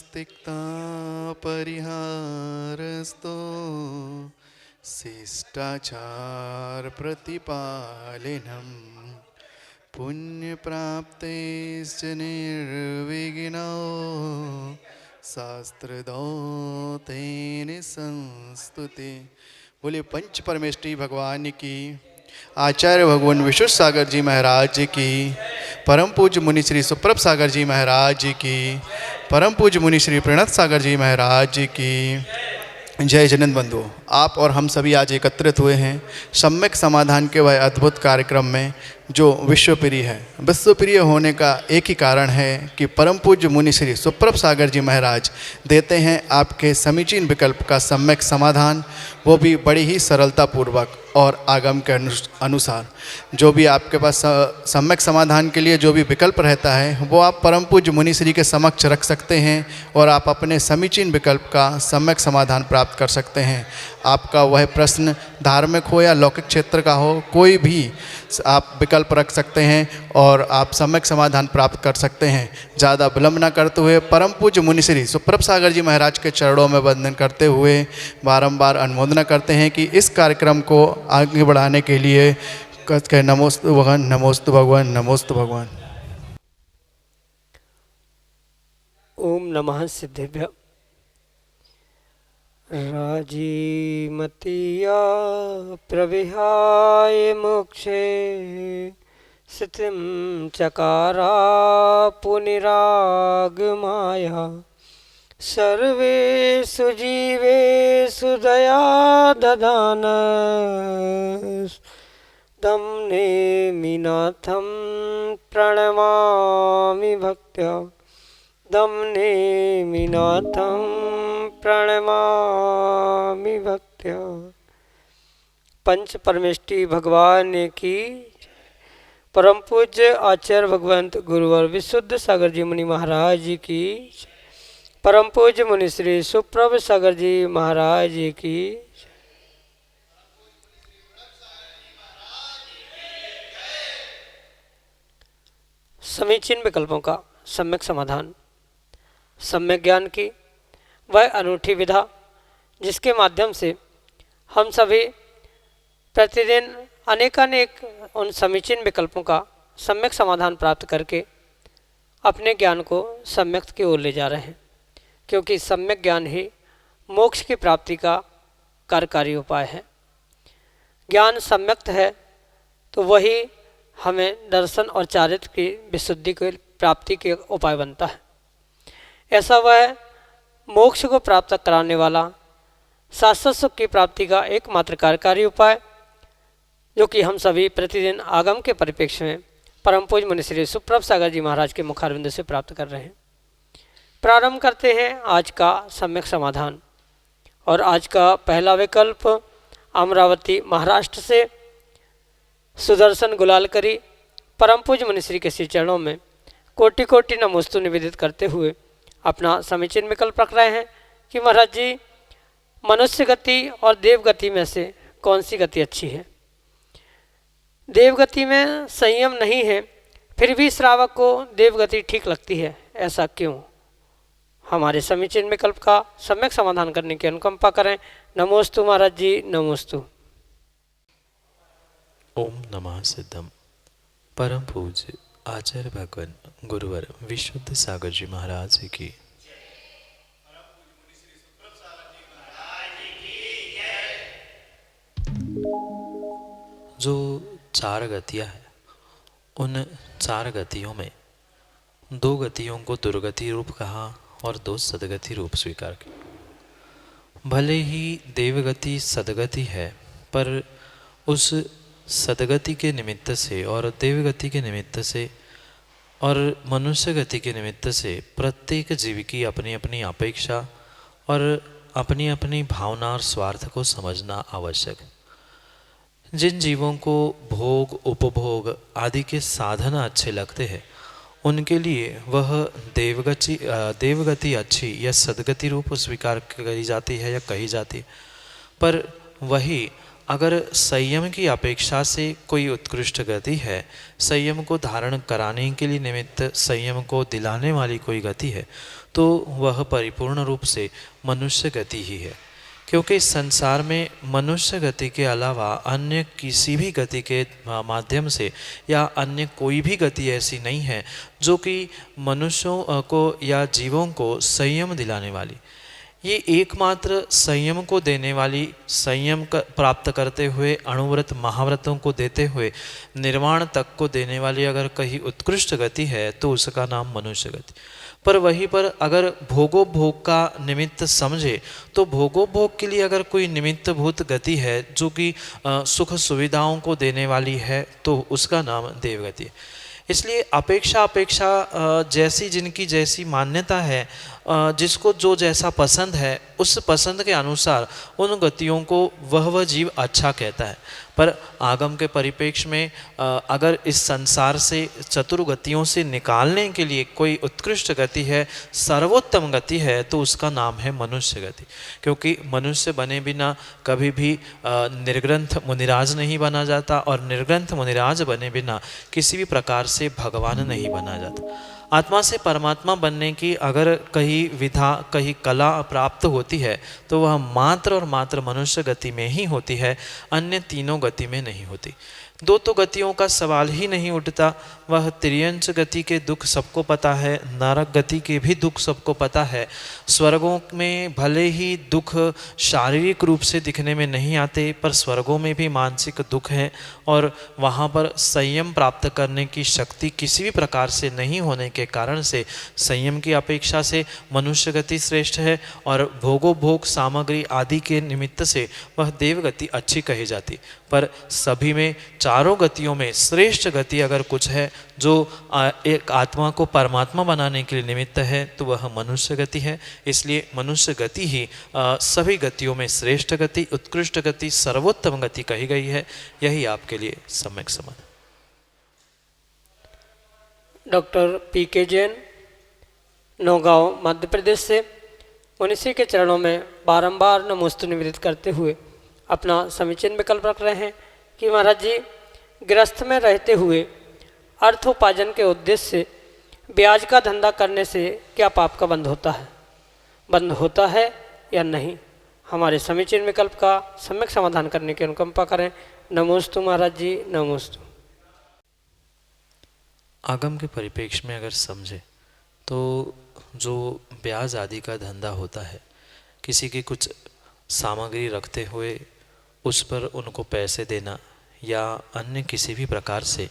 नास्तिकता परिहारस्तो शिष्टाचार प्रतिपालनम पुण्य प्राप्तेश्च निर्विघ्नो शास्त्रदौतेन संस्तुते। बोलिए पंच परमेष्ठी भगवान की, आचार्य भगवान विश्व सागर जी महाराज की, परम पूज्य मुनि श्री सुप्रभ सागर जी महाराज की, परम पूज्य मुनि श्री प्रणत सागर जी महाराज की जय। जनन बंधु, आप और हम सभी आज एकत्रित हुए हैं सम्यक समाधान के वह अद्भुत कार्यक्रम में जो विश्वप्रिय है। विश्वप्रिय होने का एक ही कारण है कि परम पूज्य मुनि श्री सुप्रभ सागर जी महाराज देते हैं आपके समीचीन विकल्प का सम्यक समाधान, वो भी बड़ी ही सरलतापूर्वक और आगम के अनुसार। जो भी आपके पास सम्यक समाधान के लिए जो भी विकल्प रहता है वो आप परम पूज्य मुनि श्री के समक्ष रख सकते हैं और आप अपने समीचीन विकल्प का सम्यक समाधान प्राप्त कर सकते हैं। आपका वह प्रश्न धार्मिक हो या लौकिक क्षेत्र का हो, कोई भी आप विकल्प रख सकते हैं और आप सम्यक समाधान प्राप्त कर सकते हैं। ज़्यादा विलंब न करते हुए परम पूज्य मुनि श्री सुप्रभ सागर जी महाराज के चरणों में वंदन करते हुए बारंबार अनुमोदना करते हैं कि इस कार्यक्रम को आगे बढ़ाने के लिए नमोस्तु भगवान, नमोस्तु भगवान, नमोस्तु भगवान। ओम नमः सिद्धेभ्य। राजीमतिया प्रविहाय मोक्षे स्थितिं चकारा पुनिरागमाया सर्वेषु जीवेषु दया ददान तं नेमिनाथं प्रणमामि भक्त्या दम नेमिनाथं प्रणमामि भक्त्या। पंच परमेष्ठी भगवान की, परम पूज्य आचार्य भगवंत गुरुवर विशुद्ध सागर जी मुनि महाराज जी की, परम पूज्य मुनि श्री सुप्रभ सागर जी महाराज जी की। समीचीन विकल्पों का सम्यक समाधान, सम्यक ज्ञान की वह अनूठी विधा जिसके माध्यम से हम सभी प्रतिदिन अनेकानेक उन समीचीन विकल्पों का सम्यक समाधान प्राप्त करके अपने ज्ञान को सम्यक की ओर ले जा रहे हैं, क्योंकि सम्यक ज्ञान ही मोक्ष की प्राप्ति का कार्यकारी उपाय है। ज्ञान सम्यक्त है तो वही हमें दर्शन और चारित्र की विशुद्धि की प्राप्ति के उपाय बनता है। ऐसा वह मोक्ष को प्राप्त कराने वाला शाश्वत सुख की प्राप्ति का एकमात्र कार्यकारी उपाय, जो कि हम सभी प्रतिदिन आगम के परिप्रेक्ष्य में परम पूज्य मुनि श्री सुप्रभ सागर जी महाराज के मुखारविंद से प्राप्त कर रहे हैं। प्रारंभ करते हैं आज का सम्यक समाधान। और आज का पहला विकल्प अमरावती महाराष्ट्र से सुदर्शन गुलालकरी परम पूज्य मुनि श्री के श्री चरणों में कोटि कोटि नमोस्तु निवेदित करते हुए अपना समीचीन विकल्प रख रहे हैं कि महाराज जी, मनुष्य गति और देव गति में से कौन सी गति अच्छी है। देव गति में संयम नहीं है, फिर भी श्रावक को देव गति ठीक लगती है, ऐसा क्यों। हमारे समीचीन विकल्प का सम्यक समाधान करने की अनुकंपा करें। नमोस्तु महाराज जी, नमोस्तु। ओम नमः सिद्धम। परम पूज्य आचार्य भगवान गुरुवर विशुद्ध सागर जी महाराज की। जो चार गतियां हैं, उन चार गतियों में दो गतियों को दुर्गति रूप कहा और दो सदगति रूप स्वीकार किया। भले ही देवगति सदगति है, पर उस सदगति के निमित्त से और देवगति के निमित्त से और मनुष्य गति के निमित्त से प्रत्येक जीव की अपनी अपनी अपेक्षा और अपनी अपनी भावना और स्वार्थ को समझना आवश्यक है। जिन जीवों को भोग उपभोग आदि के साधन अच्छे लगते हैं, उनके लिए वह देवगति अच्छी या सदगति रूप स्वीकार करी जाती है या कही जाती है। पर वही अगर संयम की अपेक्षा से कोई उत्कृष्ट गति है, संयम को धारण कराने के लिए निमित्त संयम को दिलाने वाली कोई गति है, तो वह परिपूर्ण रूप से मनुष्य गति ही है। क्योंकि इस संसार में मनुष्य गति के अलावा अन्य किसी भी गति के माध्यम से या अन्य कोई भी गति ऐसी नहीं है जो कि मनुष्यों को या जीवों को संयम दिलाने वाली। ये एकमात्र संयम को देने वाली, संयम प्राप्त करते हुए अणुव्रत महाव्रतों को देते हुए निर्वाण तक को देने वाली अगर कहीं उत्कृष्ट गति है तो उसका नाम मनुष्य गति। पर वहीं पर अगर भोगोपभोग का निमित्त समझे तो भोगोपभोग के लिए अगर कोई निमित्त भूत गति है जो कि सुख सुविधाओं को देने वाली है तो उसका नाम देवगति है। इसलिए अपेक्षा जैसी जिनकी जैसी मान्यता है, जिसको जो जैसा पसंद है उस पसंद के अनुसार उन गतियों को वह जीव अच्छा कहता है। पर आगम के परिप्रेक्ष्य में अगर इस संसार से चतुर गतियों से निकालने के लिए कोई उत्कृष्ट गति है, सर्वोत्तम गति है, तो उसका नाम है मनुष्य गति। क्योंकि मनुष्य बने बिना कभी भी निर्ग्रंथ मुनिराज नहीं बना जाता और निर्ग्रंथ मुनिराज बने बिना किसी भी प्रकार से भगवान नहीं बना जाता। आत्मा से परमात्मा बनने की अगर कहीं विधा, कहीं कला प्राप्त होती है तो वह मात्र और मात्र मनुष्य गति में ही होती है, अन्य तीनों गति में नहीं होती। दो तो गतियों का सवाल ही नहीं उठता। वह त्रियंश गति के दुख सबको पता है, नरक गति के भी दुख सबको पता है। स्वर्गों में भले ही दुख शारीरिक रूप से दिखने में नहीं आते, पर स्वर्गों में भी मानसिक दुख है और वहाँ पर संयम प्राप्त करने की शक्ति किसी भी प्रकार से नहीं होने के कारण से संयम की अपेक्षा से मनुष्य गति श्रेष्ठ है और भोगोपभोग सामग्री आदि के निमित्त से वह देवगति अच्छी कही जाती। पर सभी में, चारों गतियों में श्रेष्ठ गति अगर कुछ है जो एक आत्मा को परमात्मा बनाने के लिए निमित्त है तो वह मनुष्य गति है। इसलिए मनुष्य गति ही सभी गतियों में श्रेष्ठ गति, उत्कृष्ट गति, सर्वोत्तम गति कही गई है। यही आपके लिए सम्यक समाधान। Doctor P K. जैन, नौगांव, मध्य प्रदेश से उन्हीं के चरणों में बारंबार नमोस्तु निवेदित करते हुए अपना समीचीन विकल्प रख रहे हैं कि महाराज जी, गृहस्थ में रहते हुए अर्थोपार्जन के उद्देश्य से ब्याज का धंधा करने से क्या पाप का बंध होता है या नहीं? हमारे समीचीन विकल्प का सम्यक समाधान करने की अनुकंपा करें। नमोस्तु महाराज जी, नमोस्तु। आगम के परिप्रेक्ष्य में अगर समझे तो जो ब्याज आदि का धंधा होता है, किसी की कुछ सामग्री रखते हुए उस पर उनको पैसे देना या अन्य किसी भी प्रकार से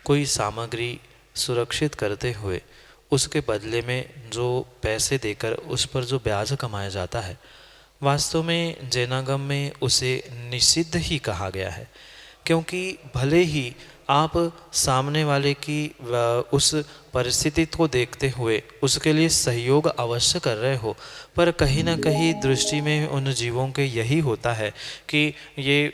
कोई सामग्री सुरक्षित करते हुए उसके बदले में जो पैसे देकर उस पर जो ब्याज कमाया जाता है, वास्तव में जैनागम में उसे निषिद्ध ही कहा गया है। क्योंकि भले ही आप सामने वाले की उस परिस्थिति को देखते हुए उसके लिए सहयोग अवश्य कर रहे हो, पर कहीं ना कहीं दृष्टि में उन जीवों के यही होता है कि ये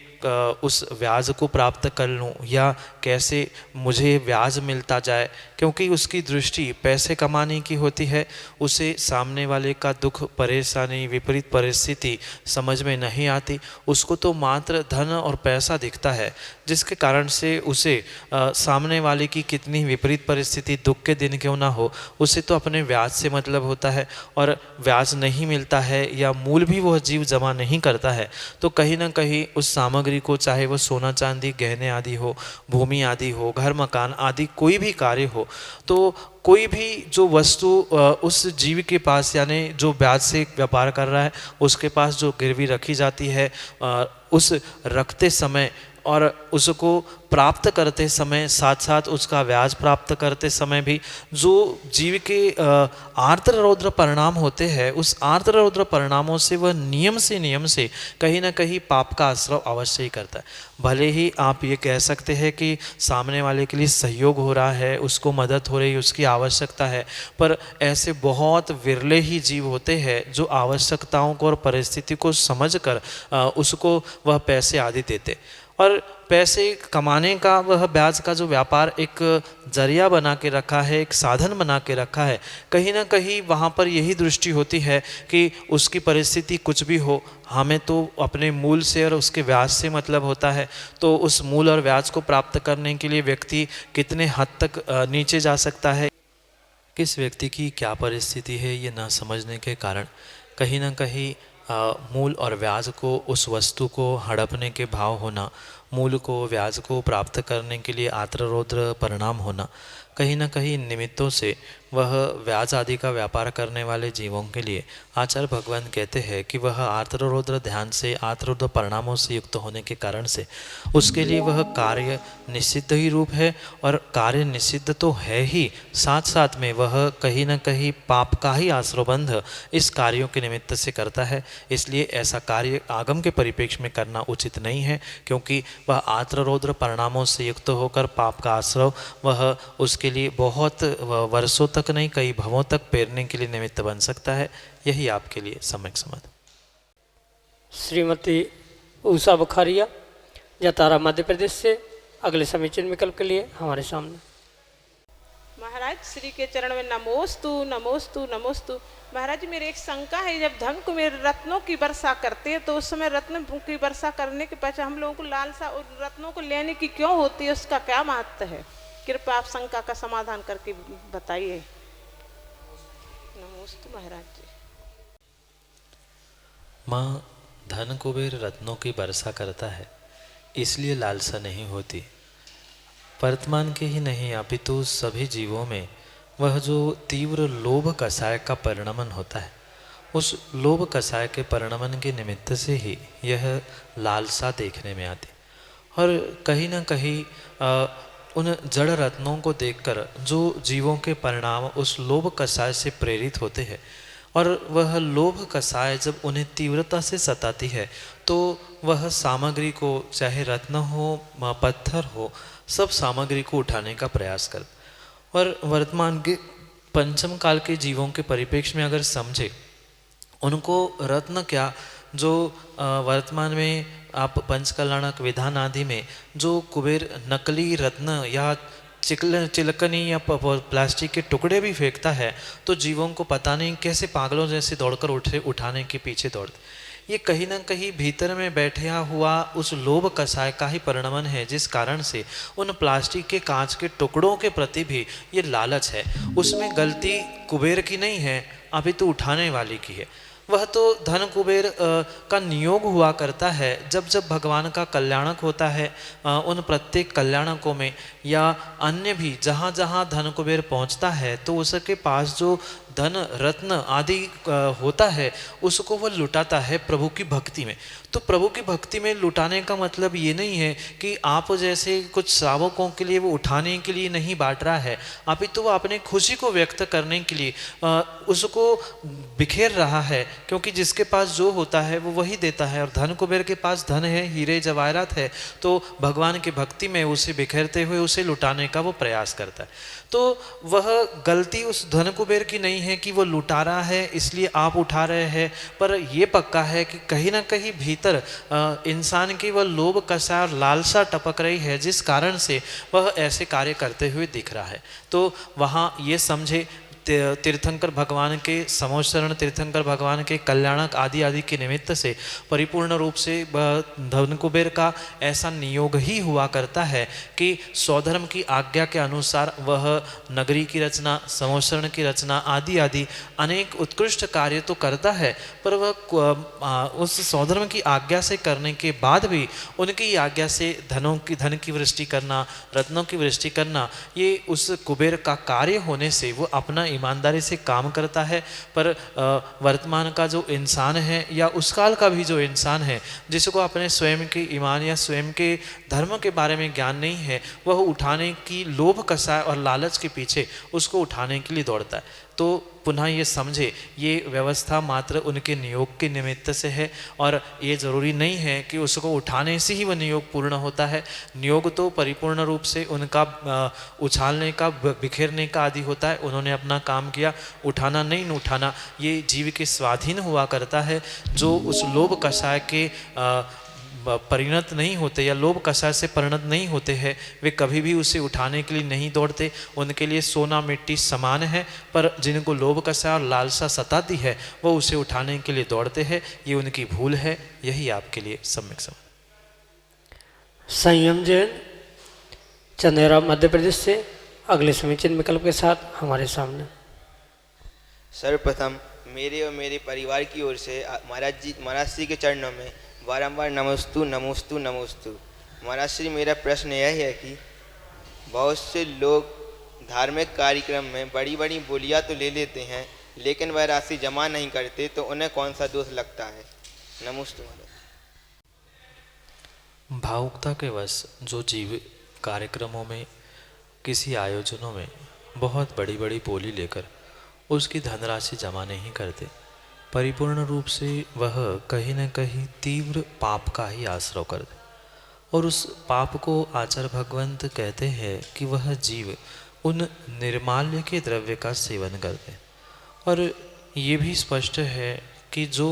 उस ब्याज को प्राप्त कर लूं या कैसे मुझे ब्याज मिलता जाए। क्योंकि उसकी दृष्टि पैसे कमाने की होती है, उसे सामने वाले का दुख, परेशानी, विपरीत परिस्थिति समझ में नहीं आती। उसको तो मात्र धन और पैसा दिखता है, जिसके कारण से उसे सामने वाले की कितनी विपरीत परिस्थिति, दुख के दिन क्यों ना हो, उसे तो अपने ब्याज से मतलब होता है। और ब्याज नहीं मिलता है या मूल भी वह जीव जमा नहीं करता है तो कहीं ना कहीं उस सामग्री को, चाहे वह सोना चांदी, गहने आदि हो, भूमि आदि हो, घर मकान आदि कोई भी कार्य हो, तो कोई भी जो वस्तु उस जीव के पास, यानी जो ब्याज से व्यापार कर रहा है उसके पास जो गिरवी रखी जाती है, उस रखते समय और उसको प्राप्त करते समय, साथ साथ उसका ब्याज प्राप्त करते समय भी जो जीव के आर्द्र रौद्र परिणाम होते हैं, उस आर्द्र रौद्र परिणामों से वह नियम से कहीं ना कहीं पाप का आश्रय अवश्य ही करता है। भले ही आप ये कह सकते हैं कि सामने वाले के लिए सहयोग हो रहा है, उसको मदद हो रही है, उसकी आवश्यकता है, पर ऐसे बहुत विरले ही जीव होते हैं जो आवश्यकताओं को और परिस्थिति को समझकर उसको वह पैसे आदि देते। और पैसे कमाने का वह ब्याज का जो व्यापार एक जरिया बना के रखा है, एक साधन बना के रखा है, कहीं ना कहीं वहाँ पर यही दृष्टि होती है कि उसकी परिस्थिति कुछ भी हो, हमें तो अपने मूल से और उसके ब्याज से मतलब होता है। तो उस मूल और ब्याज को प्राप्त करने के लिए व्यक्ति कितने हद तक नीचे जा सकता है, किस व्यक्ति की क्या परिस्थिति है, ये न समझने के कारण कहीं ना कहीं मूल और ब्याज को, उस वस्तु को हड़पने के भाव होना, मूल को ब्याज को प्राप्त करने के लिए आत्र रौद्र परिणाम होना, कहीं ना कहीं इन निमित्तों से वह ब्याज आदि का व्यापार करने वाले जीवों के लिए आचार्य भगवान कहते हैं कि वह आत्र रौद्र ध्यान से, आत्र रौद्र परिणामों से युक्त होने के कारण से उसके लिए वह कार्य निषिद्ध ही रूप है। और कार्य निषिद्ध तो है ही, साथ साथ में वह कहीं ना कहीं पाप का ही आश्रयबंध इस कार्यों के निमित्त से करता है। इसलिए ऐसा कार्य आगम के परिप्रेक्ष्य में करना उचित नहीं है, क्योंकि वह आत्र रौद्र परिणामों से युक्त होकर पाप का आश्रय वह उसके लिए बहुत वर्षों तक नहीं, कई भवों तक पेरने के लिए निमित्त बन सकता है। यही आपके लिए सम्यक समाधान। श्रीमती उषा बुखारिया, जतारा मध्य प्रदेश से अगले समीचीन विकल्प के लिए हमारे सामने। महाराज श्री के चरण में नमोस्तु नमोस्तु नमोस्तु। महाराज मेरी एक शंका है, जब धन को मेरे रत्नों की वर्षा करते हैं तो उस समय रत्न की वर्षा करने के पश्चात हम लोगों को लालसा और रत्नों को लेने की क्यों होती है, उसका क्या महत्व है? कृपया आप शंका का समाधान करके बताइए। नमोस्तु महाराज जी। माँ, धन कुबेर रत्नों की वर्षा करता है, इसलिए लालसा नहीं होती। वर्तमान के ही नहीं अपितु सभी जीवों में वह जो तीव्र लोभ कषाय का परिणमन होता है, उस लोभ कषाय के परिणमन के निमित्त से ही यह लालसा देखने में आती। और कहीं ना कहीं उन जड़ रत्नों को देखकर जो जीवों के परिणाम उस लोभ कषाय से प्रेरित होते हैं, और वह लोभ कषाय जब उन्हें तीव्रता से सताती है तो वह सामग्री को, चाहे रत्न हो पत्थर हो, सब सामग्री को उठाने का प्रयास कर। और वर्तमान के पंचम काल के जीवों के परिप्रेक्ष्य में अगर समझे, उनको रत्न क्या, जो वर्तमान में आप पंचकल्याणक विधान आदि में जो कुबेर नकली रत्न या चिलकनी या प्लास्टिक के टुकड़े भी फेंकता है, तो जीवों को पता नहीं कैसे पागलों जैसे दौड़कर उठाने के पीछे दौड़ते। ये कहीं ना कहीं भीतर में बैठा हुआ उस लोभ कषाय का ही परिणमन है, जिस कारण से उन प्लास्टिक के कांच के टुकड़ों के प्रति भी ये लालच है। उसमें गलती कुबेर की नहीं है, अभी तो उठाने वाली की है। वह तो धन कुबेर का नियोग हुआ करता है। जब जब भगवान का कल्याणक होता है, उन प्रत्येक कल्याणकों में या अन्य भी जहाँ जहाँ धन कुबेर पहुँचता है, तो उसके पास जो धन रत्न आदि होता है उसको वह लुटाता है प्रभु की भक्ति में। तो प्रभु की भक्ति में लुटाने का मतलब ये नहीं है कि आप जैसे कुछ श्रावकों के लिए वो उठाने के लिए नहीं बांट रहा है, अपितु वो अपने खुशी को व्यक्त करने के लिए उसको बिखेर रहा है, क्योंकि जिसके पास जो होता है वो वही देता है। और धन कुबेर के पास धन है, हीरे जवाहरात है, तो भगवान की भक्ति में उसे बिखेरते हुए उसे लुटाने का वो प्रयास करता है। तो वह गलती उस धन कुबेर की नहीं है कि वो लुटा रहा है इसलिए आप उठा रहे हैं, पर यह पक्का है कि कहीं ना कहीं भीतर इंसान की वह लोभ कषाय और लालसा टपक रही है, जिस कारण से वह ऐसे कार्य करते हुए दिख रहा है। तो वहाँ ये समझे तीर्थंकर भगवान के समोशरण, तीर्थंकर भगवान के कल्याणक आदि आदि के निमित्त से परिपूर्ण रूप से धन कुबेर का ऐसा नियोग ही हुआ करता है कि स्वधर्म की आज्ञा के अनुसार वह नगरी की रचना, समोशरण की रचना आदि आदि अनेक उत्कृष्ट कार्य तो करता है, पर वह उस स्वधर्म की आज्ञा से करने के बाद भी उनकी आज्ञा से धन की वृष्टि करना, रत्नों की वृष्टि करना, ये उस कुबेर का कार्य होने से वो अपना ईमानदारी से काम करता है। पर वर्तमान का जो इंसान है या उस काल का भी जो इंसान है, जिसको अपने स्वयं के ईमान या स्वयं के धर्म के बारे में ज्ञान नहीं है, वह उठाने की लोभ कषाय और लालच के पीछे उसको उठाने के लिए दौड़ता है। तो पुनः ये समझे, ये व्यवस्था मात्र उनके नियोग के निमित्त से है, और ये जरूरी नहीं है कि उसको उठाने से ही वह नियोग पूर्ण होता है। नियोग तो परिपूर्ण रूप से उनका उछालने का, बिखेरने का आदि होता है। उन्होंने अपना काम किया, उठाना नहीं न उठाना ये जीव के स्वाधीन हुआ करता है। जो उस लोभ कषाय के परिणत नहीं होते या लोभ कषाय से परिणत नहीं होते हैं, वे कभी भी उसे उठाने के लिए नहीं दौड़ते। उनके लिए सोना मिट्टी समान है, पर जिनको लोभ कषाय और लालसा सताती है वो उसे उठाने के लिए दौड़ते हैं। ये उनकी भूल है, यही आपके लिए सम्यक समाधान। संयम जैन चंदेरा मध्य प्रदेश से अगले समीचीन विकल्प के साथ हमारे सामने। सर्वप्रथम मेरे और मेरे परिवार की ओर से महाराज श्री के चरणों में बारंबार नमोस्तु नमोस्तु नमोस्तु। महाराज श्री, मेरा प्रश्न यह है कि बहुत से लोग धार्मिक कार्यक्रम में बड़ी बड़ी बोलियां तो ले लेते हैं, लेकिन वह राशि जमा नहीं करते, तो उन्हें कौन सा दोष लगता है? नमोस्तु महाराज। भावुकता के वश जो जीव कार्यक्रमों में, किसी आयोजनों में बहुत बड़ी बड़ी बोली लेकर उसकी धनराशि जमा नहीं करते, परिपूर्ण रूप से वह कहीं न कहीं तीव्र पाप का ही आश्रय करते। और उस पाप को आचार्य भगवंत कहते हैं कि वह जीव उन निर्माल्य के द्रव्य का सेवन करते। और ये भी स्पष्ट है कि जो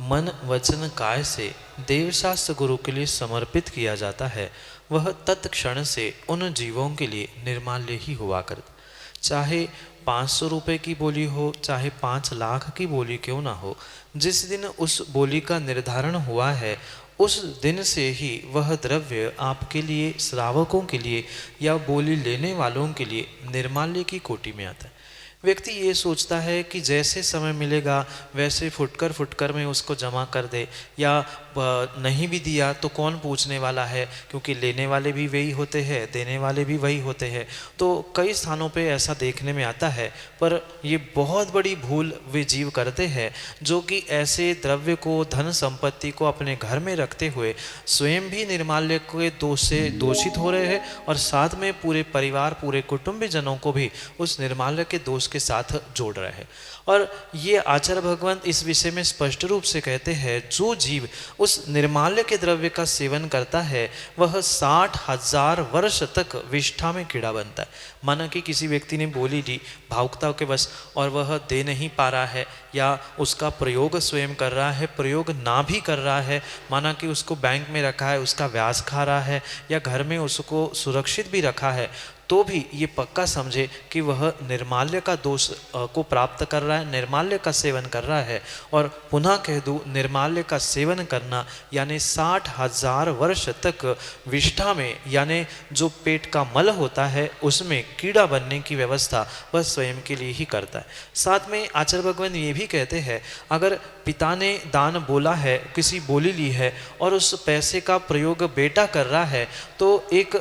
मन वचन काय से देवशास्त्र गुरु के लिए समर्पित किया जाता है, वह तत्क्षण से उन जीवों के लिए निर्माल्य ही हुआ करता। चाहे 500 रुपये की बोली हो, चाहे 5 लाख की बोली क्यों ना हो, जिस दिन उस बोली का निर्धारण हुआ है उस दिन से ही वह द्रव्य आपके लिए, श्रावकों के लिए या बोली लेने वालों के लिए निर्माल्य की कोटि में आता है। व्यक्ति ये सोचता है कि जैसे समय मिलेगा वैसे फुटकर में उसको जमा कर दे, या नहीं भी दिया तो कौन पूछने वाला है, क्योंकि लेने वाले भी वही होते हैं, देने वाले भी वही होते हैं। तो कई स्थानों पे ऐसा देखने में आता है, पर ये बहुत बड़ी भूल वे जीव करते हैं जो कि ऐसे द्रव्य को, धन संपत्ति को अपने घर में रखते हुए स्वयं भी निर्माल्य के दोष से दोषित हो रहे हैं और साथ में पूरे परिवार, पूरे कुटुंबीजनों को भी उस निर्माल्य के दोष के साथ जोड़ रहे हैं। और ये आचार्य भगवंत इस विषय में स्पष्ट रूप से कहते हैं, जो जीव उस निर्माल्य के द्रव्य का सेवन करता है वह 60,000 वर्ष तक विष्ठा में कीड़ा बनता है। माना कि किसी व्यक्ति ने बोली दी भावुकता के वश और वह दे नहीं पा रहा है, या उसका प्रयोग स्वयं कर रहा है, प्रयोग ना भी कर रहा है, माना कि उसको बैंक में रखा है, उसका ब्याज खा रहा है, या घर में उसको सुरक्षित भी रखा है, तो भी ये पक्का समझे कि वह निर्माल्य का दोष को प्राप्त कर रहा है, निर्माल्य का सेवन कर रहा है। और पुनः कह दूँ, निर्माल्य का सेवन करना यानी 60,000 वर्ष तक विष्ठा में, यानी जो पेट का मल होता है उसमें कीड़ा बनने की व्यवस्था वह स्वयं के लिए ही करता है। साथ में आचार्य भगवान ये भी कहते हैं, अगर पिता ने दान बोला है, किसी बोली ली है और उस पैसे का प्रयोग बेटा कर रहा है, तो एक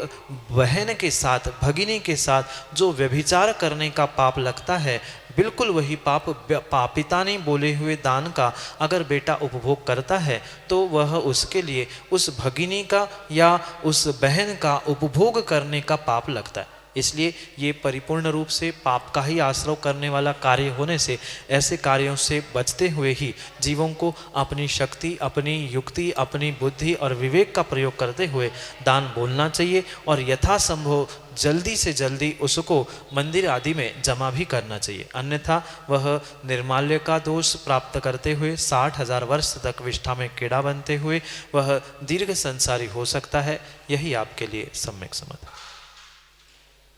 बहन के साथ, भगिनी के साथ जो व्यभिचार करने का पाप लगता है, बिल्कुल वही पाप पिता ने बोले हुए दान का अगर बेटा उपभोग करता है तो वह उसके लिए उस भगिनी का या उस बहन का उपभोग करने का पाप लगता है। इसलिए ये परिपूर्ण रूप से पाप का ही आश्रय करने वाला कार्य होने से ऐसे कार्यों से बचते हुए ही जीवों को अपनी शक्ति, अपनी युक्ति, अपनी बुद्धि और विवेक का प्रयोग करते हुए दान बोलना चाहिए और यथासंभव जल्दी से जल्दी उसको मंदिर आदि में जमा भी करना चाहिए। अन्यथा वह निर्माल्य का दोष प्राप्त करते हुए 60,000 वर्ष तक विष्ठा में कीड़ा बनते हुए वह दीर्घ संसारी हो सकता है। यही आपके लिए सम्यक समाधान।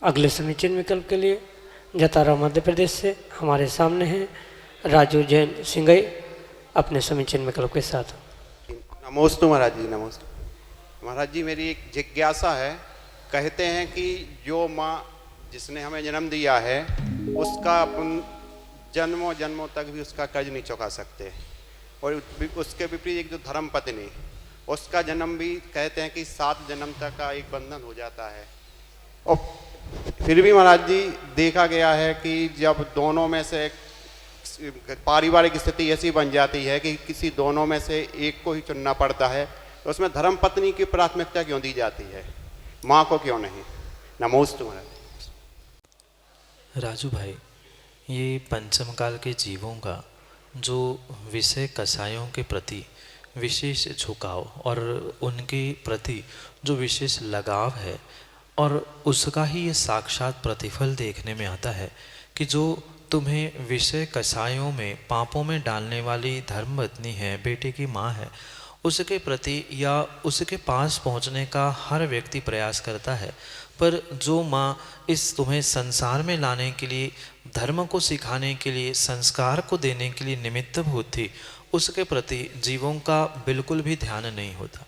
अगले समीचीन विकल्प के लिए जतारा मध्य प्रदेश से हमारे सामने हैं राजू जैन सिंगई अपने समीचीन विकल्प के साथ। नमोस्तु महाराज जी। नमोस्तु महाराज जी, मेरी एक जिज्ञासा है। कहते हैं कि जो माँ जिसने हमें जन्म दिया है उसका अपन जन्मों जन्मों तक भी उसका कर्ज नहीं चुका सकते, और उसके विपरीत एक जो धर्म पत्नी, उसका जन्म भी कहते हैं कि 7 जन्म तक का एक बंधन हो जाता है। और फिर भी महाराज जी देखा गया है कि जब दोनों में से पारिवारिक स्थिति ऐसी बन जाती है कि किसी दोनों में से एक को ही चुनना पड़ता है, तो उसमें धर्म पत्नी की प्राथमिकता क्यों दी जाती है, माँ को क्यों नहीं? नमोस्तु महाराज। राजू भाई, ये पंचम काल के जीवों का जो विषय कसायों के प्रति विशेष झुकाव और उनके प्रति जो विशेष लगाव है, और उसका ही ये साक्षात प्रतिफल देखने में आता है कि जो तुम्हें विषय कसायों में, पापों में डालने वाली धर्मपत्नी है, बेटे की माँ है, उसके प्रति या उसके पास पहुंचने का हर व्यक्ति प्रयास करता है, पर जो माँ इस तुम्हें संसार में लाने के लिए, धर्म को सिखाने के लिए, संस्कार को देने के लिए निमित्तभूत थी, उसके प्रति जीवों का बिल्कुल भी ध्यान नहीं होता।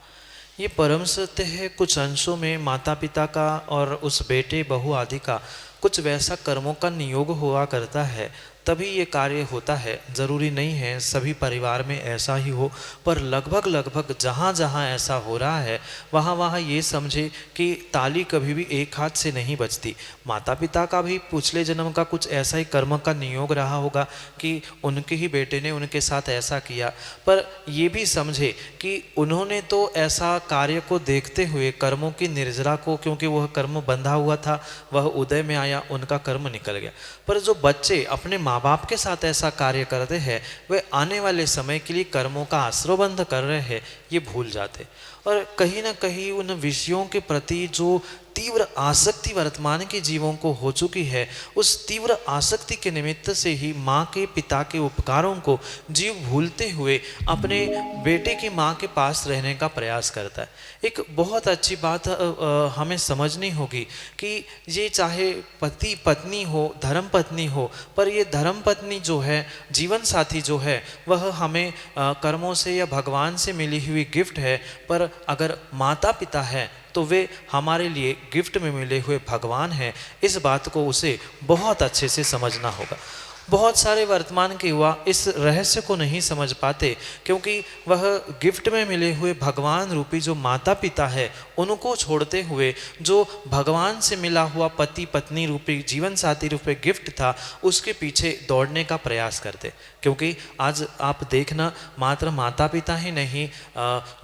ये परम सत्य है। कुछ अंशों में माता पिता का और उस बेटे बहू आदि का कुछ वैसा कर्मों का नियोग हुआ करता है, तभी ये कार्य होता है। ज़रूरी नहीं है सभी परिवार में ऐसा ही हो, पर लगभग जहाँ जहाँ ऐसा हो रहा है वहाँ वहाँ ये समझे कि ताली कभी भी एक हाथ से नहीं बजती। माता पिता का भी पिछले जन्म का कुछ ऐसा ही कर्म का नियोग रहा होगा कि उनके ही बेटे ने उनके साथ ऐसा किया, पर ये भी समझे कि उन्होंने तो ऐसा कार्य को देखते हुए कर्मों की निर्जरा को, क्योंकि वह कर्म बंधा हुआ था, वह उदय में आया, उनका कर्म निकल गया। पर जो बच्चे अपने माँ बाप के साथ ऐसा कार्य करते हैं, वे आने वाले समय के लिए कर्मों का आश्रयबंध कर रहे हैं, ये भूल जाते। और कहीं ना कहीं उन विषयों के प्रति जो तीव्र आसक्ति वर्तमान के जीवों को हो चुकी है, उस तीव्र आसक्ति के निमित्त से ही माँ के पिता के उपकारों को जीव भूलते हुए अपने बेटे की माँ के पास रहने का प्रयास करता है। एक बहुत अच्छी बात हमें समझनी होगी कि ये चाहे पति पत्नी हो, धर्म पत्नी हो, पर ये धर्म पत्नी जो है, जीवन साथी जो है, वह हमें कर्मों से या भगवान से मिली हुई गिफ्ट है। पर अगर माता पिता है तो वे हमारे लिए गिफ्ट में मिले हुए भगवान हैं। इस बात को उसे बहुत अच्छे से समझना होगा। बहुत सारे वर्तमान के युवा इस रहस्य को नहीं समझ पाते, क्योंकि वह गिफ्ट में मिले हुए भगवान रूपी जो माता पिता है उनको छोड़ते हुए जो भगवान से मिला हुआ पति पत्नी रूपी जीवन साथी रूपी गिफ्ट था, उसके पीछे दौड़ने का प्रयास करते। क्योंकि आज आप देखना, मात्र माता पिता ही नहीं,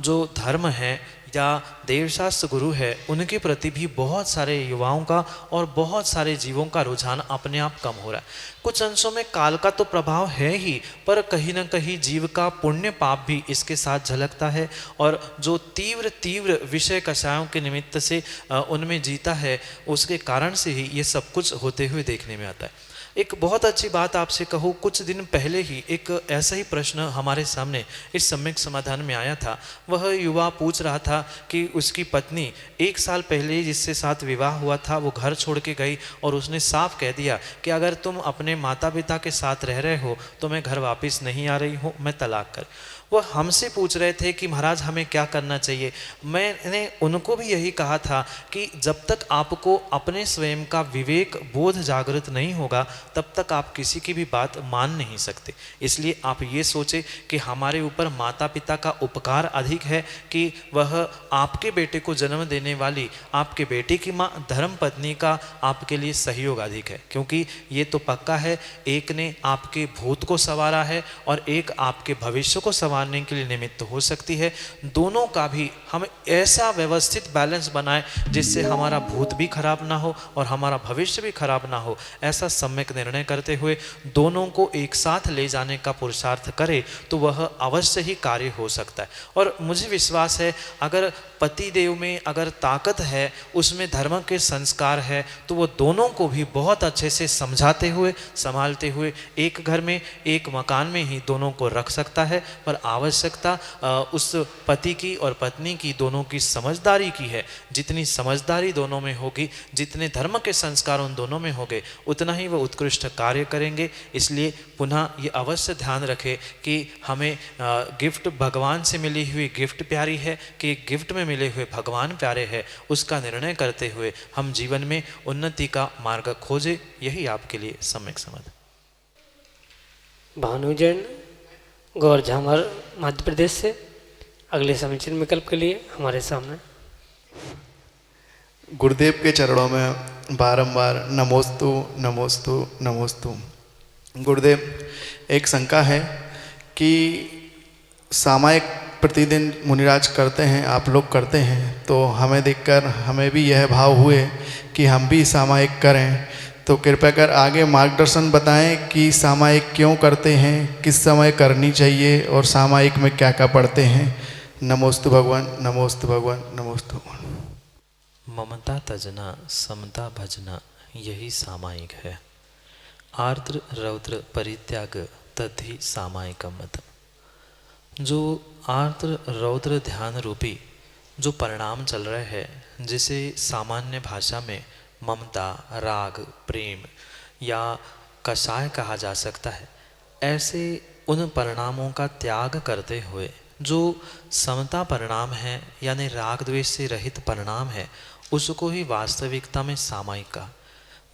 जो धर्म है या देवशास्त्र गुरु है, उनके प्रति भी बहुत सारे युवाओं का और बहुत सारे जीवों का रुझान अपने आप कम हो रहा है। कुछ अंशों में काल का तो प्रभाव है ही, पर कहीं ना कहीं जीव का पुण्य पाप भी इसके साथ झलकता है। और जो तीव्र तीव्र विषय कषायों के निमित्त से उनमें जीता है, उसके कारण से ही ये सब कुछ होते हुए देखने में आता है। एक बहुत अच्छी बात आपसे कहूँ, कुछ दिन पहले ही एक ऐसा ही प्रश्न हमारे सामने इस सम्यक समाधान में आया था। वह युवा पूछ रहा था कि उसकी पत्नी 1 साल पहले जिससे साथ विवाह हुआ था, वो घर छोड़ के गई और उसने साफ कह दिया कि अगर तुम अपने माता पिता के साथ रह रहे हो तो मैं घर वापस नहीं आ रही हूँ, मैं तलाक कर। वह हमसे पूछ रहे थे कि महाराज हमें क्या करना चाहिए। मैंने उनको भी यही कहा था कि जब तक आपको अपने स्वयं का विवेक बोध जागृत नहीं होगा, तब तक आप किसी की भी बात मान नहीं सकते। इसलिए आप ये सोचें कि हमारे ऊपर माता पिता का उपकार अधिक है कि वह आपके बेटे को जन्म देने वाली आपके बेटे की माँ धर्म पत्नी का आपके लिए सहयोग अधिक है। क्योंकि ये तो पक्का है, एक ने आपके भूत को संवारा है और एक आपके भविष्य को संवारने के लिए निमित्त हो सकती है। दोनों का भी हम ऐसा व्यवस्थित बैलेंस बनाएं जिससे हमारा भूत भी खराब ना हो और हमारा भविष्य भी खराब ना हो। ऐसा सम्यक निर्णय करते हुए दोनों को एक साथ ले जाने का पुरुषार्थ करे तो वह अवश्य ही कार्य हो सकता है। और मुझे विश्वास है, अगर पति देव में अगर ताकत है, उसमें धर्म के संस्कार है, तो वो दोनों को भी बहुत अच्छे से समझाते हुए संभालते हुए एक घर में एक मकान में ही दोनों को रख सकता है। पर आवश्यकता उस पति की और पत्नी की दोनों की समझदारी की है। जितनी समझदारी दोनों में होगी, जितने धर्म के संस्कार उन दोनों में होंगे, उतना ही वो उत्कृष्ट कार्य करेंगे। इसलिए पुनः ये अवश्य ध्यान रखें कि हमें गिफ्ट भगवान से मिली हुई गिफ्ट प्यारी है कि गिफ्ट में मिले हुए भगवान प्यारे हैं, उसका निर्णय करते हुए हम जीवन में उन्नति का मार्ग खोजें। यही आपके लिए सम्यक समाधान। भानुजन गौर झामर मध्य प्रदेश से अगले समीचीन विकल्प के लिए हमारे सामने। गुरुदेव के चरणों में बारंबार नमोस्तु नमोस्तु नमोस्तु। गुरुदेव, एक शंका है कि सामायिक प्रतिदिन मुनिराज करते हैं, आप लोग करते हैं, तो हमें देखकर हमें भी यह भाव हुए कि हम भी सामायिक करें। तो कृपया कर आगे मार्गदर्शन बताएं कि सामायिक क्यों करते हैं, किस समय करनी चाहिए और सामायिक में क्या क्या पढ़ते हैं। नमोस्तु भगवान, नमोस्तु भगवान, नमोस्तु भगवान। ममता तजना समता भजना यही सामायिक है। आर्द्र रौद्र परित्याग तद्धि सामायिकम मतम। जो आर्द्र रौद्र ध्यान रूपी जो परिणाम चल रहे हैं, जिसे सामान्य भाषा में ममता, राग, प्रेम या कषाय कहा जा सकता है, ऐसे उन परिणामों का त्याग करते हुए जो समता परिणाम है यानी राग द्वेष से रहित परिणाम है, उसको ही वास्तविकता में सामायिक कहा।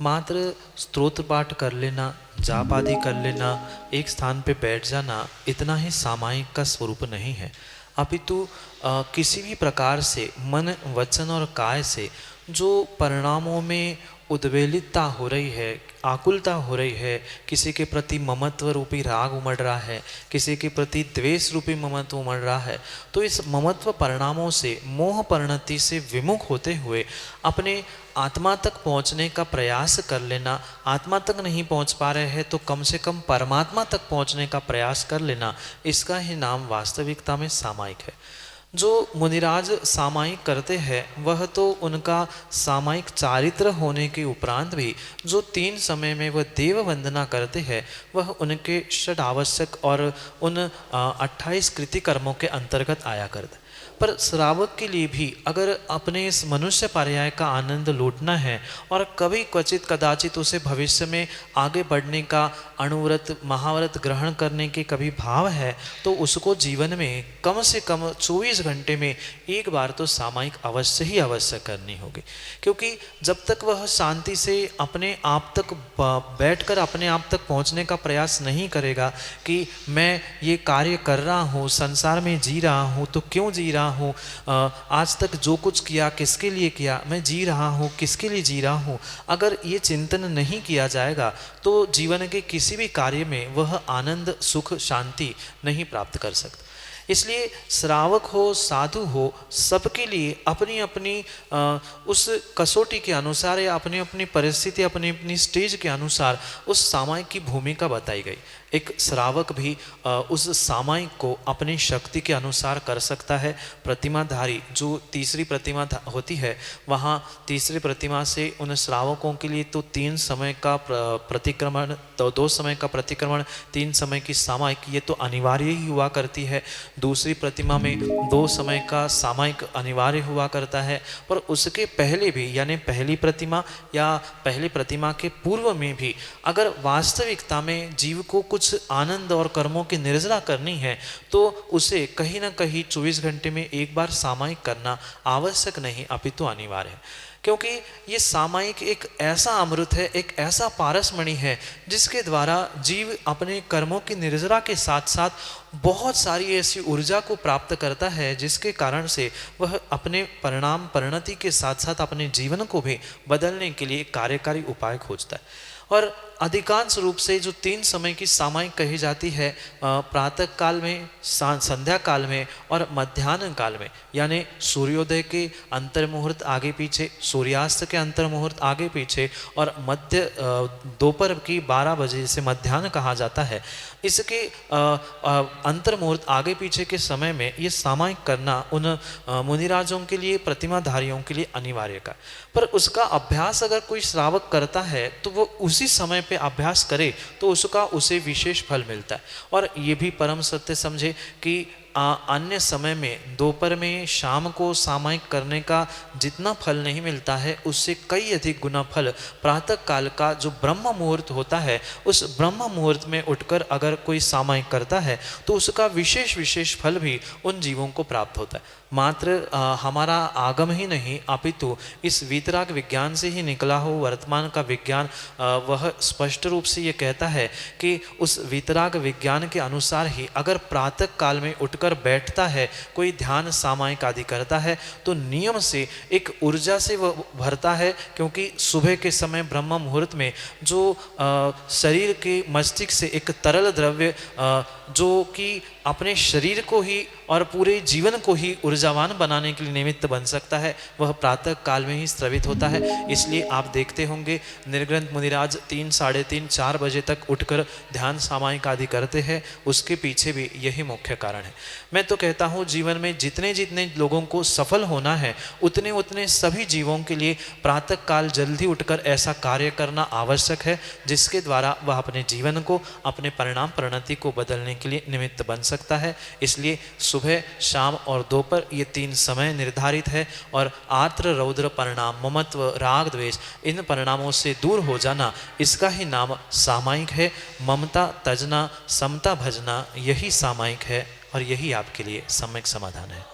मात्र स्तोत्र पाठ कर लेना, जाप आदि कर लेना, एक स्थान पे बैठ जाना, इतना ही सामायिक का स्वरूप नहीं है, अपितु किसी भी प्रकार से मन, वचन और काय से जो परिणामों में उद्वेलितता हो रही है, आकुलता हो रही है, किसी के प्रति ममत्व रूपी राग उमड़ रहा है, किसी के प्रति द्वेष रूपी ममत्व उमड़ रहा है, तो इस ममत्व परिणामों से, मोह परिणति से विमुख होते हुए अपने आत्मा तक पहुंचने का प्रयास कर लेना। आत्मा तक नहीं पहुंच पा रहे हैं तो कम से कम परमात्मा तक पहुंचने का प्रयास कर लेना, इसका ही नाम वास्तविकता में सामायिक है। जो मुनिराज सामायिक करते हैं वह तो उनका सामायिक चारित्र होने के उपरांत भी जो 3 समय में वह देव वंदना करते हैं, वह उनके षड आवश्यक और उन 28 कृति कर्मों के अंतर्गत आया करते। पर श्रावक के लिए भी अगर अपने इस मनुष्य पर्याय का आनंद लूटना है और कभी क्वचित कदाचित उसे भविष्य में आगे बढ़ने का अणुव्रत, महाव्रत ग्रहण करने के कभी भाव है, तो उसको जीवन में कम से कम 24 घंटे में एक बार तो सामायिक अवश्य ही अवश्य करनी होगी। क्योंकि जब तक वह शांति से अपने आप तक बैठकर अपने आप तक पहुंचने का प्रयास नहीं करेगा कि मैं ये कार्य कर रहा हूँ, संसार में जी रहा हूँ, तो क्यों जी रहा हूँ, आज तक जो कुछ किया किसके लिए किया, मैं जी रहा हूँ किसके लिए जी रहा हूँ, अगर ये चिंतन नहीं किया जाएगा तो जीवन के किसी भी कार्य में वह आनंद, सुख, शांति नहीं प्राप्त कर सकता। इसलिए श्रावक हो, साधु हो, सबके लिए अपनी अपनी उस कसौटी के अनुसार या अपनी अपनी परिस्थिति, अपनी अपनी स्टेज के अनुसार उस सामायिक की भूमिका बताई गई। एक श्रावक भी उस सामायिक को अपनी शक्ति के अनुसार कर सकता है। प्रतिमाधारी जो तीसरी प्रतिमा होती है, वहाँ तीसरी प्रतिमा से उन श्रावकों के लिए तो 3 समय का प्रतिक्रमण, तो 2 समय का प्रतिक्रमण, 3 समय की सामायिक, ये तो अनिवार्य ही हुआ करती है। दूसरी प्रतिमा में 2 समय का सामायिक अनिवार्य हुआ करता है। पर उसके पहले भी यानी पहली प्रतिमा या पहली प्रतिमा के पूर्व में भी अगर वास्तविकता में जीव को कुछ आनंद और कर्मों की निर्जरा करनी है तो उसे कहीं ना कहीं 24 घंटे में एक बार सामायिक करना आवश्यक नहीं अपितु अनिवार्य है। क्योंकि ये सामायिक एक ऐसा अमृत है, एक ऐसा पारसमणि है जिसके द्वारा जीव अपने कर्मों की निर्जरा के साथ साथ बहुत सारी ऐसी ऊर्जा को प्राप्त करता है जिसके कारण से वह अपने परिणाम, परिणति के साथ साथ अपने जीवन को भी बदलने के लिए कार्यकारी उपाय खोजता है। और अधिकांश रूप से जो 3 समय की सामायिक कही जाती है, प्रातः काल में, संध्या काल में और मध्याह्न काल में, यानी सूर्योदय के अंतर मुहूर्त आगे पीछे, सूर्यास्त के अंतर मुहूर्त आगे पीछे और मध्य दोपहर की 12 बजे से मध्याह्न कहा जाता है, इसके अंतर मुहूर्त आगे पीछे के समय में ये सामायिक करना उन मुनिराजों के लिए, प्रतिमाधारियों के लिए अनिवार्य का। पर उसका अभ्यास अगर कोई श्रावक करता है तो वो उसी समय पे अभ्यास करे तो उसका उसे विशेष फल मिलता है। और ये भी परम सत्य समझे कि अन्य समय में, दोपहर में, शाम को सामायिक करने का जितना फल नहीं मिलता है उससे कई अधिक गुना फल प्रातः काल का जो ब्रह्म मुहूर्त होता है, उस ब्रह्म मुहूर्त में उठकर अगर कोई सामायिक करता है तो उसका विशेष फल भी उन जीवों को प्राप्त होता है। मात्र हमारा आगम ही नहीं अपितु इस वीतराग विज्ञान से ही निकला हो वर्तमान का विज्ञान वह स्पष्ट रूप से ये कहता है कि उस वीतराग विज्ञान के अनुसार ही अगर प्रातः काल में उठकर बैठता है, कोई ध्यान सामायिक आदि करता है तो नियम से एक ऊर्जा से वह भरता है। क्योंकि सुबह के समय ब्रह्म मुहूर्त में जो शरीर के मस्तिष्क से एक तरल द्रव्य जो कि अपने शरीर को ही और पूरे जीवन को ही ऊर्जावान बनाने के लिए निमित्त बन सकता है, वह प्रातः काल में ही स्रवित होता है। इसलिए आप देखते होंगे निर्ग्रंथ मुनिराज 3, साढ़े 3, 4 बजे तक उठकर ध्यान सामायिक आदि करते हैं। उसके पीछे भी यही मुख्य कारण है। मैं तो कहता हूँ जीवन में जितने जितने लोगों को सफल होना है उतने उतने सभी जीवों के लिए प्रातः काल जल्दी उठकर ऐसा कार्य करना आवश्यक है जिसके द्वारा वह अपने जीवन को, अपने परिणाम परिणति को बदलने होने के लिए निमित्त बन सकता है। इसलिए सुबह, शाम और दोपहर ये 3 समय निर्धारित है। और आत्र, रौद्र परिणाम, ममत्व, राग, द्वेष, इन परिणामों से दूर हो जाना, इसका ही नाम सामायिक है। ममता तजना, समता भजना, यही सामायिक है और यही आपके लिए सम्यक समाधान है।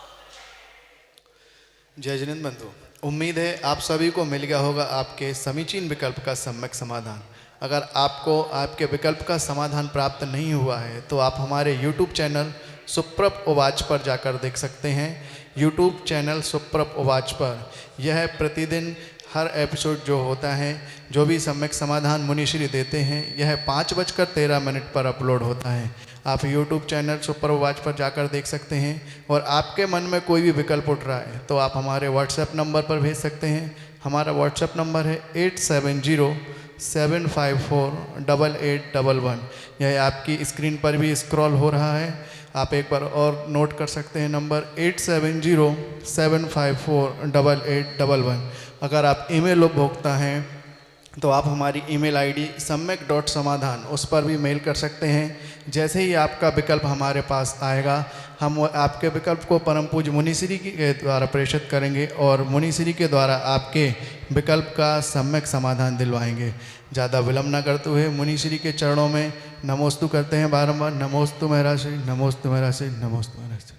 जय जिनेंद्र बंधु, उम्मीद है आप सभी को मिल गया होगा आपके समीचीन विकल्प का सम्यक समाधान। अगर आपको आपके विकल्प का समाधान प्राप्त नहीं हुआ है तो आप हमारे YouTube चैनल सुप्रभ उवाच पर जाकर देख सकते हैं। YouTube चैनल सुप्रभ उवाच पर यह प्रतिदिन हर एपिसोड जो होता है, जो भी सम्यक समाधान मुनिश्री देते हैं, यह 5:13 पर अपलोड होता है। आप YouTube चैनल सुप्रभ उवाच पर जाकर देख सकते हैं। और आपके मन में कोई भी विकल्प उठ रहा है तो आप हमारे व्हाट्सएप नंबर पर भेज सकते हैं। हमारा व्हाट्सएप नंबर है 8707548811। यह आपकी स्क्रीन पर भी स्क्रॉल हो रहा है। आप एक बार और नोट कर सकते हैं नंबर 8707548811। अगर आप ईमेल उपभोक्ता हैं तो आप हमारी ईमेल आईडी सम्यक.समाधान उस पर भी मेल कर सकते हैं। जैसे ही आपका विकल्प हमारे पास आएगा, हम आपके विकल्प को परम पूज्य मुनिश्री के द्वारा प्रेषित करेंगे और मुनिश्री के द्वारा आपके विकल्प का सम्यक समाधान दिलवाएंगे। ज़्यादा विलम्ब न करते हुए मुनिश्री के चरणों में नमोस्तु करते हैं बारंबार। नमोस्तु महाराज श्री, नमोस्तु महाराज श्री, नमोस्तु महाराज श्री।